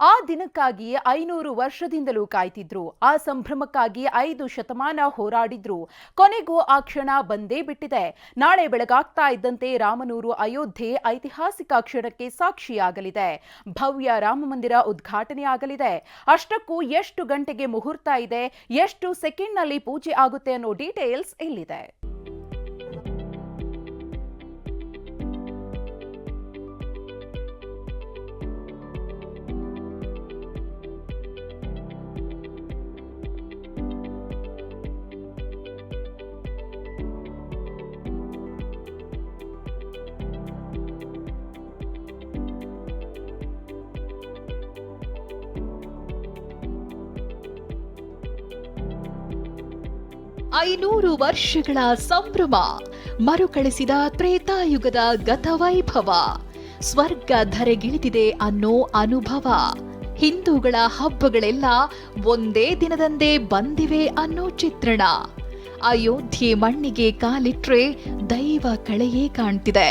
ಆ ದಿನಕ್ಕಾಗಿ 500 ವರ್ಷದಿಂದಲೂ ಕಾಯ್ತಿದ್ರು. ಆ ಸಂಭ್ರಮಕ್ಕಾಗಿ 5 ಶತಮಾನ ಹೋರಾಡಿದ್ರು. ಕೊನೆಗೂ ಆ ಕ್ಷಣ ಬಂದೇ ಬಿಟ್ಟಿದೆ. ನಾಳೆ ಬೆಳಗಾಗ್ತಾ ಇದ್ದಂತೆ ರಾಮನೂರು ಅಯೋಧ್ಯೆ ಐತಿಹಾಸಿಕ ಕ್ಷಣಕ್ಕೆ ಸಾಕ್ಷಿಯಾಗಲಿದೆ. ಭವ್ಯ ರಾಮ ಮಂದಿರ ಉದ್ಘಾಟನೆ ಆಗಲಿದೆ. ಅಷ್ಟಕ್ಕೂ ಎಷ್ಟು ಗಂಟೆಗೆ ಮುಹೂರ್ತ ಇದೆ, ಎಷ್ಟು ಸೆಕೆಂಡ್ನಲ್ಲಿ ಪೂಜೆ ಆಗುತ್ತೆ ಅನ್ನೋ ಡೀಟೇಲ್ಸ್ ಇಲ್ಲಿದೆ. 500 ವರ್ಷಗಳ ಸಂಭ್ರಮ, ಮರುಕಳಿಸಿದ ತ್ರೇತಾಯುಗದ ಗತವೈಭವ, ಸ್ವರ್ಗ ಧರೆಗಿಳಿದಿದೆ ಅನ್ನೋ ಅನುಭವ. ಹಿಂದೂಗಳ ಹಬ್ಬಗಳೆಲ್ಲ ಒಂದೇ ದಿನದಂದೇ ಬಂದಿವೆ ಅನ್ನೋ ಚಿತ್ರಣ. ಅಯೋಧ್ಯೆ ಮಣ್ಣಿಗೆ ಕಾಲಿಟ್ರೆ ದೈವ ಕಳೆಯೇ ಕಾಣ್ತಿದೆ.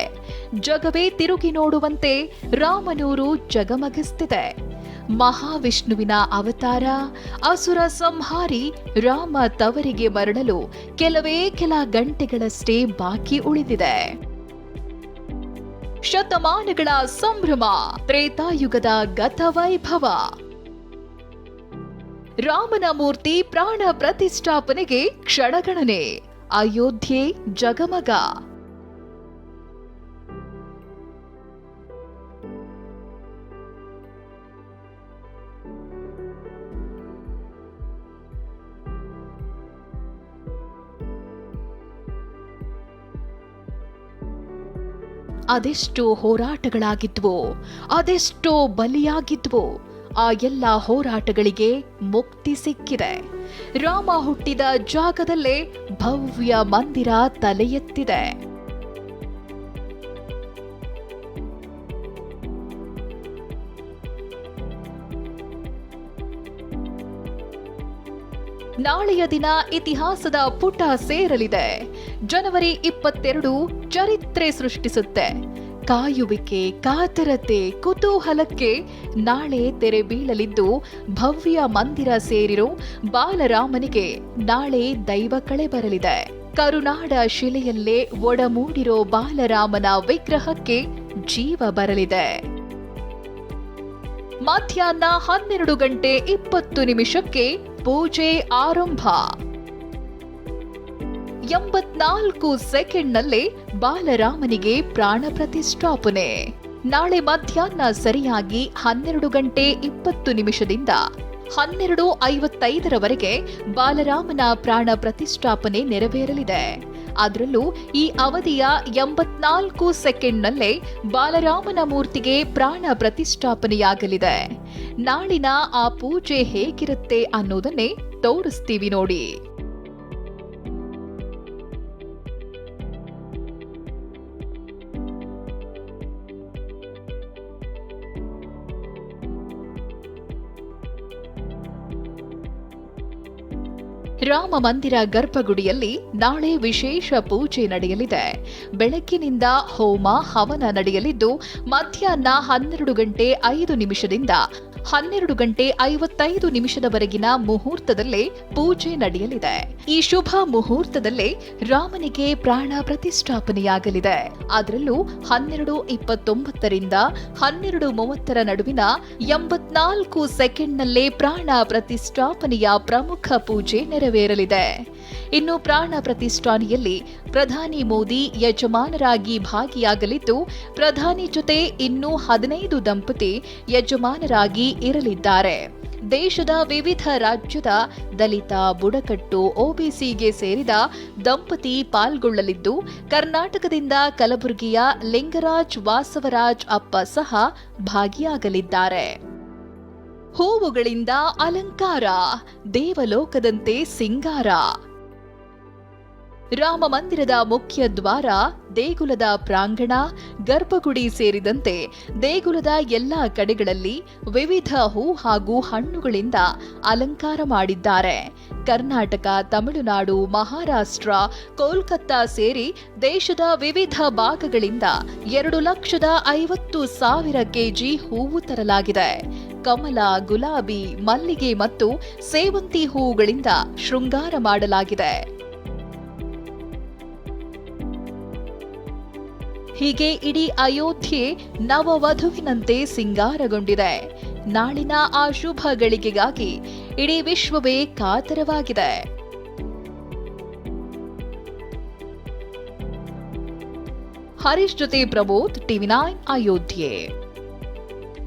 ಜಗವೇ ತಿರುಗಿ ನೋಡುವಂತೆ ರಾಮನೂರು ಜಗಮಗಿಸ್ತಿದೆ. ಮಹಾವಿಷ್ಣುವಿನ ಅವತಾರ, ಅಸುರ ಸಂಹಾರಿ ರಾಮ ತವರಿಗೆ ಮರಳಲು ಕೆಲವೇ ಕೆಲ ಗಂಟೆಗಳಷ್ಟೇ ಬಾಕಿ ಉಳಿದಿದೆ. ಶತಮಾನಗಳ ಸಂಭ್ರಮ, ತ್ರೇತಾಯುಗದ ಗತವೈಭವ. ರಾಮನ ಮೂರ್ತಿ ಪ್ರಾಣ ಪ್ರತಿಷ್ಠಾಪನೆಗೆ ಕ್ಷಣಗಣನೆ, ಅಯೋಧ್ಯೆ ಜಗಮಗ. ಅದೆಷ್ಟೋ ಹೋರಾಟಗಳಾಗಿದ್ವೋ, ಅದೆಷ್ಟೋ ಬಲಿಯಾಗಿದ್ವೋ, ಆ ಎಲ್ಲ ಹೋರಾಟಗಳಿಗೆ ಮುಕ್ತಿ ಸಿಕ್ಕಿದೆ. ರಾಮ ಹುಟ್ಟಿದ ಜಾಗದಲ್ಲೇ ಭವ್ಯ ಮಂದಿರ ತಲೆ ಎತ್ತಿದೆ. ನಾಳೆಯ ದಿನ ಇತಿಹಾಸದ ಪುಟ ಸೇರಲಿದೆ. ಜನವರಿ 22 ಚರಿತ್ರೆ ಸೃಷ್ಟಿಸುತ್ತೆ. ಕಾಯುವಿಕೆ, ಕಾತರತೆ, ಕುತೂಹಲಕ್ಕೆ ನಾಳೆ ತೆರೆ ಬೀಳಲಿದ್ದು ಭವ್ಯ ಮಂದಿರ ಸೇರಿರೋ ಬಾಲರಾಮನಿಗೆ ನಾಳೆ ದೈವ ಕಳೆ ಬರಲಿದೆ. ಕರುನಾಡ ಶಿಲೆಯಲ್ಲೇ ಒಡಮೂಡಿರೋ ಬಾಲರಾಮನ ವಿಗ್ರಹಕ್ಕೆ ಜೀವ ಬರಲಿದೆ. ಮಧ್ಯಾಹ್ನ 12:20 ಪೂಜೆ ಆರಂಭ. 84 ಸೆಕೆಂಡ್ನಲ್ಲೇ ಬಾಲರಾಮನಿಗೆ ಪ್ರಾಣ ಪ್ರತಿಷ್ಠಾಪನೆ. ನಾಳೆ ಮಧ್ಯಾಹ್ನ ಸರಿಯಾಗಿ 12:20 12:55 ಬಾಲರಾಮನ ಪ್ರಾಣ ಪ್ರತಿಷ್ಠಾಪನೆ ನೆರವೇರಲಿದೆ. ಅದರಲ್ಲೂ ಈ ಅವಧಿಯ 84 ಸೆಕೆಂಡ್ನಲ್ಲೇ ಬಾಲರಾಮನ ಮೂರ್ತಿಗೆ ಪ್ರಾಣ ಪ್ರತಿಷ್ಠಾಪನೆಯಾಗಲಿದೆ. ನಾಳಿನ ಆ ಪೂಜೆ ಹೇಗಿರುತ್ತೆ ಅನ್ನೋದನ್ನೇ ತೋರಿಸ್ತೀವಿ ನೋಡಿ. ರಾಮ ಮಂದಿರ ಗರ್ಭಗುಡಿಯಲ್ಲಿ ನಾಳೆ ವಿಶೇಷ ಪೂಜೆ ನಡೆಯಲಿದೆ. ಬೆಳಗ್ಗಿನಿಂದ ಹೋಮ ಹವನ ನಡೆಯಲಿದ್ದು ಮಧ್ಯಾಹ್ನ 12:05 12:55 ಮುಹೂರ್ತದಲ್ಲೇ ಪೂಜೆ ನಡೆಯಲಿದೆ. ಈ ಶುಭ ಮುಹೂರ್ತದಲ್ಲೇ ರಾಮನಿಗೆ ಪ್ರಾಣ ಪ್ರತಿಷ್ಠಾಪನೆಯಾಗಲಿದೆ. ಅದರಲ್ಲೂ 12:29 12:30 ನಡುವಿನ 84 ಸೆಕೆಂಡ್ನಲ್ಲೇ ಪ್ರಾಣ ಪ್ರತಿಷ್ಠಾಪನೆಯ ಪ್ರಮುಖ ಪೂಜೆ ನೆರವೇರಲಿದೆ. ಇನ್ನು ಪ್ರಾಣ ಪ್ರತಿಷ್ಠಾಪನೆಯಲ್ಲಿ ಪ್ರಧಾನಿ ಮೋದಿ ಯಜಮಾನರಾಗಿ ಭಾಗಿಯಾಗಲಿದ್ದು, ಪ್ರಧಾನಿ ಜೊತೆ ಇನ್ನೂ 15 ದಂಪತಿ ಯಜಮಾನರಾಗಿ ಇರಲಿದ್ದಾರೆ. ದೇಶದ ವಿವಿಧ ರಾಜ್ಯದ ದಲಿತ, ಬುಡಕಟ್ಟು, ಒಬಿಸಿಗೆ ಸೇರಿದ ದಂಪತಿ ಪಾಲ್ಗೊಳ್ಳಲಿದ್ದು, ಕರ್ನಾಟಕದಿಂದ ಕಲಬುರಗಿಯ ಲಿಂಗರಾಜ್ ವಾಸವರಾಜ್ ಅಪ್ಪ ಸಹ ಭಾಗಿಯಾಗಲಿದ್ದಾರೆ. ಹೂವುಗಳಿಂದ ಅಲಂಕಾರ, ದೇವಲೋಕದಂತೆ ಸಿಂಗಾರ. ರಾಮ ಮಂದಿರದ ಮುಖ್ಯ ದ್ವಾರ, ದೇಗುಲದ ಪ್ರಾಂಗಣ, ಗರ್ಭಗುಡಿ ಸೇರಿದಂತೆ ದೇಗುಲದ ಎಲ್ಲಾ ಕಡೆಗಳಲ್ಲಿ ವಿವಿಧ ಹೂ ಹಾಗೂ ಹಣ್ಣುಗಳಿಂದ ಅಲಂಕಾರ ಮಾಡಿದ್ದಾರೆ. ಕರ್ನಾಟಕ, ತಮಿಳುನಾಡು, ಮಹಾರಾಷ್ಟ್ರ, ಕೋಲ್ಕತ್ತಾ ಸೇರಿ ದೇಶದ ವಿವಿಧ ಭಾಗಗಳಿಂದ 2,50,000 ಕೆಜಿ ಹೂವು ತರಲಾಗಿದೆ. ಕಮಲ, ಗುಲಾಬಿ, ಮಲ್ಲಿಗೆ ಮತ್ತು ಸೇವಂತಿ ಹೂವುಗಳಿಂದ ಶೃಂಗಾರ ಮಾಡಲಾಗಿದೆ. ಹೀಗೆ ಇಡೀ ಅಯೋಧ್ಯೆ ನವವಧುವಿನಂತೆ ಸಿಂಗಾರಗೊಂಡಿದೆ. ನಾಳಿನ ಆ ಶುಭ ಗಳಿಗೆಗಾಗಿ ಇಡೀ ವಿಶ್ವವೇ ಕಾತರವಾಗಿದೆ. ಹರೀಶ್ ಜೊತೆ ಪ್ರಬೋಧ್, ಟಿವಿ9 ಅಯೋಧ್ಯೆ.